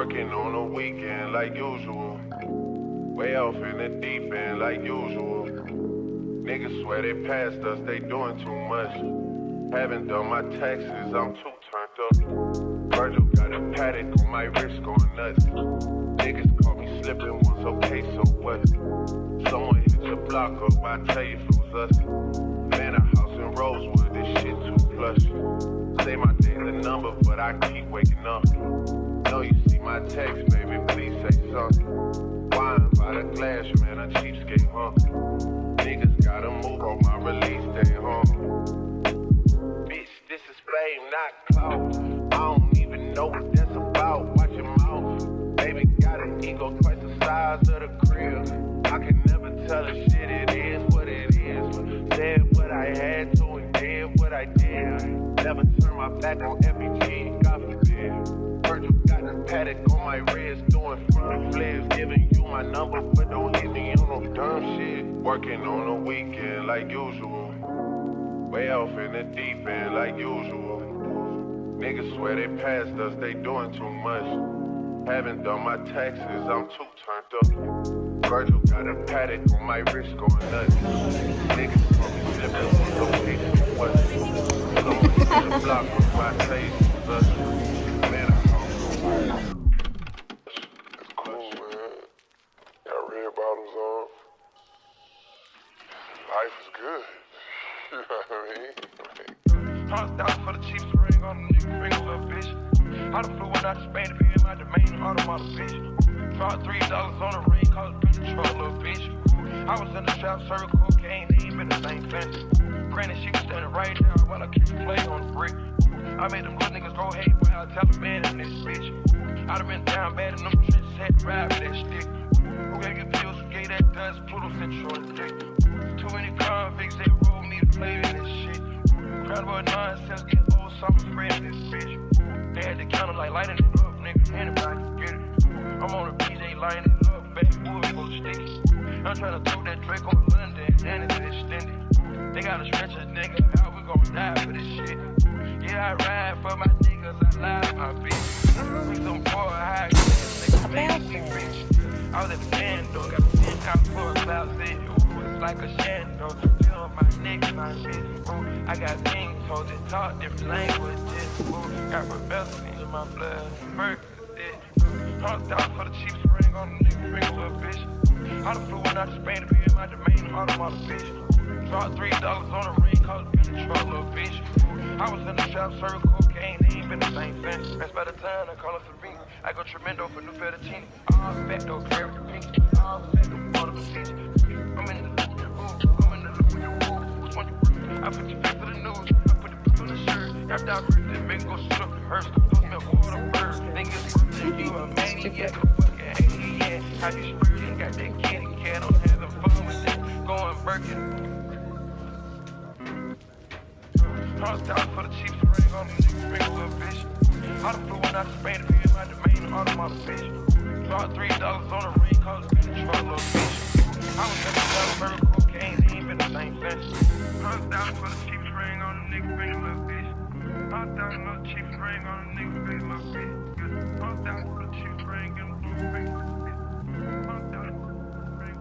Working on a weekend like usual. Way off in the deep end like usual. Niggas swear they passed us, they doing too much. Haven't done my taxes, I'm too turned up. Virgil got a paddock on my wrist going nuts. Niggas caught me slipping once, okay, so what? Someone hit the block up, I tell you if it was us. Man, a house in Rosewood, this shit too plush. Say my day's a number, but I keep waking up. Know you see my text, baby, please say something. Wine by the glass, man, a cheapskate, huh? Niggas gotta move on my release day, huh? Bitch, this is fame, not clout. I don't even know what that's about. Watch your mouth. Baby got an ego twice the size of the crib. I can never tell a shit, it is what it is. Said what I had to and did what I did. Never turn my back on FBG, God forbid. Virgil got a paddock on my wrist, doing front flips. Giving you my number, but don't hit me on no dumb shit. Working on a weekend like usual. Way off in the deep end like usual. Niggas swear they passed us, they doing too much. Haven't done my taxes, I'm too turned up. Virgil got a paddock on my wrist going nuts. Niggas call me slipping, so take too much. Someone hit the block with my taste, us. Man, I don't know. It's cool, man. Got red bottoms on. Life is good. You know what I mean? $100 for the cheapest ring on the nigga finger, little bitch. I done flew one out to Spain to be in my domain, automata, bitch. Dropped $3 on the ring, cause it's been the truck, little bitch. I was in the trap, serving cocaine, they ain't been the same fence. Granted, she was standing right there while I keep the play on the brick. I made them little niggas go hate when I tell a man in this bitch. I done been down bad in them trenches, had to ride with that stick. Who gave you pills, who gave that dust, Pluto sent you on the dick. Too many convicts, they roll me to play in this shit. Crowd about nonsense, get old, so I'm spreading this bitch. They had to count them like lighting it up, nigga, anybody can get it. I'm on the PJ lighting it up, backwood full of sticky. I'm trying to throw that Drake on London, and it's extended. They gotta stretch a nigga, how we gon' die for this shit? Yeah, I ride for my niggas, I lie for my bitch. We some poor high class niggas, make me rich. I was at the band, though, got a 10 out for a cloud city. Ooh, it's like a shando, feel my neck, my bitch. Ooh, I got things told to talk different languages. Ooh, got rebellion in my blood, murder, dead. $100 for the cheapest ring on the nigga finger, little bitch. I done flew one out to Spain to be in my domain, automata, bitch. Dropped $3 on the ring, cause it's been the truck, little bitch. I was in the shop, serving cocaine, they ain't been the same since. That's by the time I call it Serene. I go tremendo for new fettuccine. All fat, though, carry the pink. All fat, though, water the peach. I'm in the loop, I'm in the loop with your woo. Which one you work? I put your face to the news, I put the poop on the shirt. After I break that, make go shoot up the hearse. Don't smell water bird. Niggas, you a maniac, fucking alien. How you spurting, got that kitty cat, I'm having fun with that. Going Birkin. $100 for the cheapest ring on the nigga finger, little bitch. I done flew one out to Spain to be in my domain, automata, bitch. Dropped $3 on the ring, cause it's been the truck, little bitch. I was in the shop, serving cocaine, they ain't been the same since. $100 for the cheapest ring on the nigga finger, little bitch. $100 for the cheapest ring on the nigga finger, little bitch. $100 for the cheapest ring on the nigga finger, little bitch. $100 for the ring.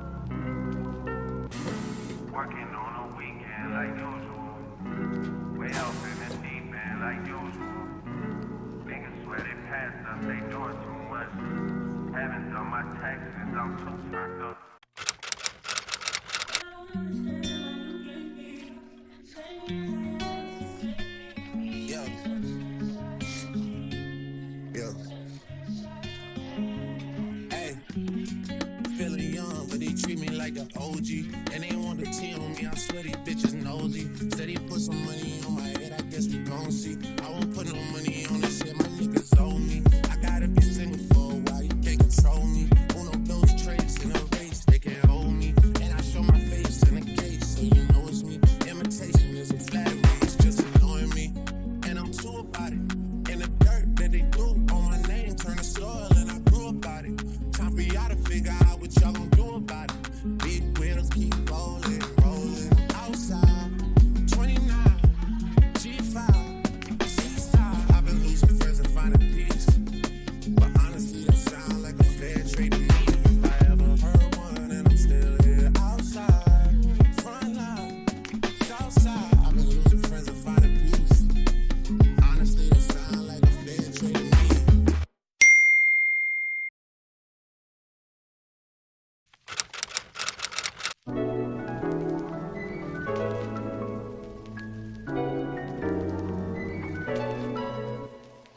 Working on a weekend like usual. Way off in the deep end like usual. Niggas swear they passed us, they doing too much. Haven't done my taxes, I'm too turned up. Yo. Hey. Feeling young, but they treat me like an OG. And they want to tea on me, I swear these bitches nosy. Said he put some money on my head, I guess we gon' see. I won't put no money on this shit, my niggas owe me. I gotta be single for a while, you can't control me. Uno those traits in a race, they can't hold me. And I show my face in a case, so you know it's me. Imitation is a flattery, it's just annoying me. And I'm too about it. And the dirt that they do on my name turn to soil, and I grew about it. Time for y'all to figure out what y'all gon' do about it. Big wheels keep rolling, rolling. Outside, 29,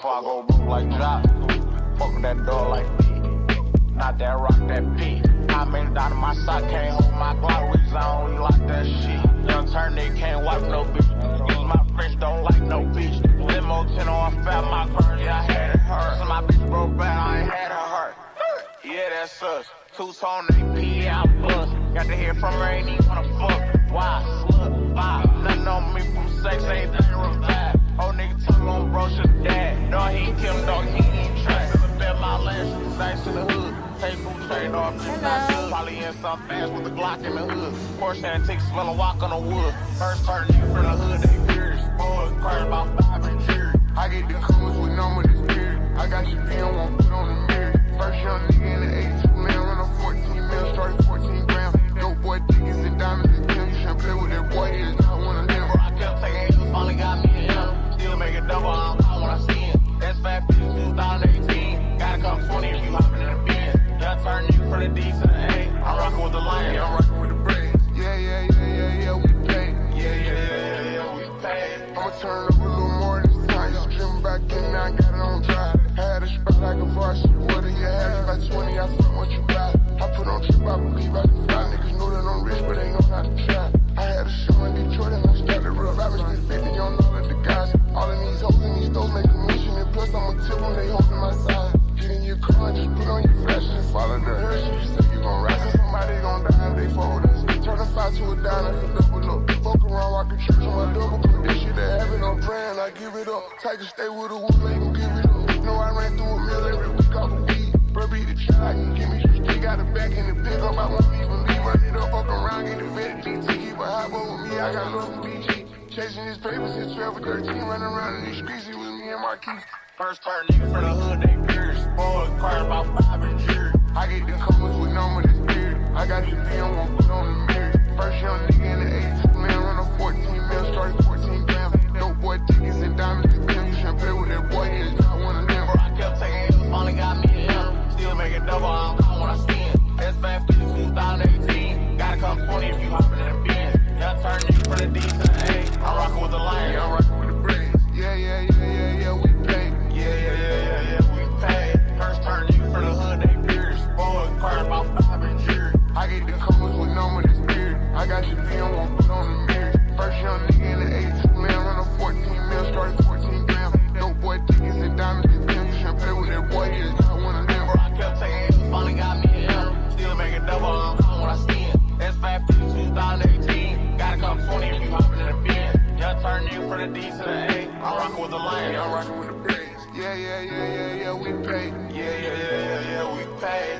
Before I go broke like Jock, fuck with that door like me. Not that rock, that P. I made it out of my sock, can't hold my Glock, we zone, we like that shit. Young turn, they can't wipe no bitch. Use my French, don't like no bitch. Limo 10 on fat, my burn, yeah, I had it hurt. So my bitch broke bad, I ain't had her hurt. Yeah, that's us. Two-tone AP, yeah, I bust. Got to hear from her, ain't even wanna fuck. Why? Slut, vibe. Nothing on me from sex, ain't that revive. Old nigga took on bro, should've died. No, he ain't kill him, dog, he ain't try. Bet my last nights in the hood. Take food trade off, bitch, not good. Probably in some fast with a Glock in the hood. Porsche and take smell a walk on the wood. First turn nigga from the hood, they furious. Boy, crying about 5 and jury. I get the coolest with number this period. I got you being one put on the mirror. First young nigga in the 82 man, run a 14 mil, started 14 grams. Dope boy tickets and diamonds and Tim. You shouldn't play with that boy, he is not one of them. I kept taking H's, finally got me in him. Still make it double, I don't when I see him. That's 550, 2018. Gotta come 20 if you hopping in the Benz. Yeah, I turn nigga from the D to the A. I'm rockin' with the lion, I'm rockin' with the braids. Yeah, we paid. Yeah, we paid. I'ma turn up a little more this time. Just trim back in, now I got it on dry. Had a spot like a varsity. What do you have? You got 20, I fuck what you got. I put on trip, I believe I can fly. Niggas know that I'm rich, but they know how to try. I had a show in Detroit and I started real. I was 50 on all of the guys. All of these hoes in these stores make a mission. And plus I'ma tip them, they holding my side. Get in your car and just put on your fashion and follow the hearse. You say you gon' ride, so somebody gon' die if they fold us. Turn a 5 to a dime, I can double up. Fuck around, walk a church on my double cup. This shit that happen, I'm praying, I give it up. Tiger stay with a woman, ain't gon' give it up. Know I ran through a meal every week off the weed. Bro, be the child, you give me some stick out the back in the pick up. I won't even leave, run it up, fuck around, get the vet GT. Keep a hot boy with me, I got love from BG. Chasing his papers since 12 or 13, running around in these streets, it was me and my keys. First turn nigga from the hood, they furious. Boy, crying about 5 and jury. I get the colors with number this period. I got you being one put on the mirror. First young nigga in the 82 man, run a 14 mil, started 14 grams. Dope boy tickets and diamonds and Tim. You shouldn't play with that boy, he is not one of them. I kept taking H's, finally got me in him. Still make it double, I don't when I see him. That's 550, 2018. Gotta come 20 if you hopping in the Benz. Yeah, I turn nigga from the D to the A. I'm rockin' with the lion, I'm rockin' with the braids. Yeah, we paid. Yeah, we paid. First turn nigga from the hood, they furious. Boy, crying about 5 and jury. I get the colors with number this period. I got you being one put on the mirror. First young nigga in the 82 man, run a 14 mil, started 14 grams. Dope boy tickets and diamonds and Tim. You shouldn't play with that boy, he is not one of them. I kept taking H's, finally got me in him. Still make it double, I'm when I see him. That's 550, 2018. Gotta come 20 if you hopping in the Benz. Yeah, I turn nigga from the D to the A. I'm rockin' with the lion, I'm rockin' with the braids. Yeah, we paid. Yeah, we paid.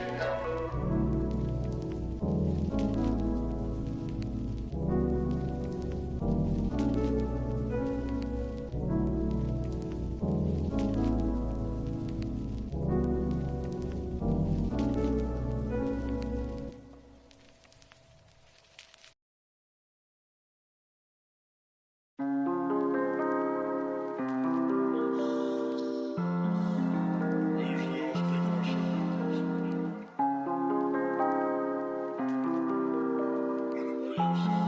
House.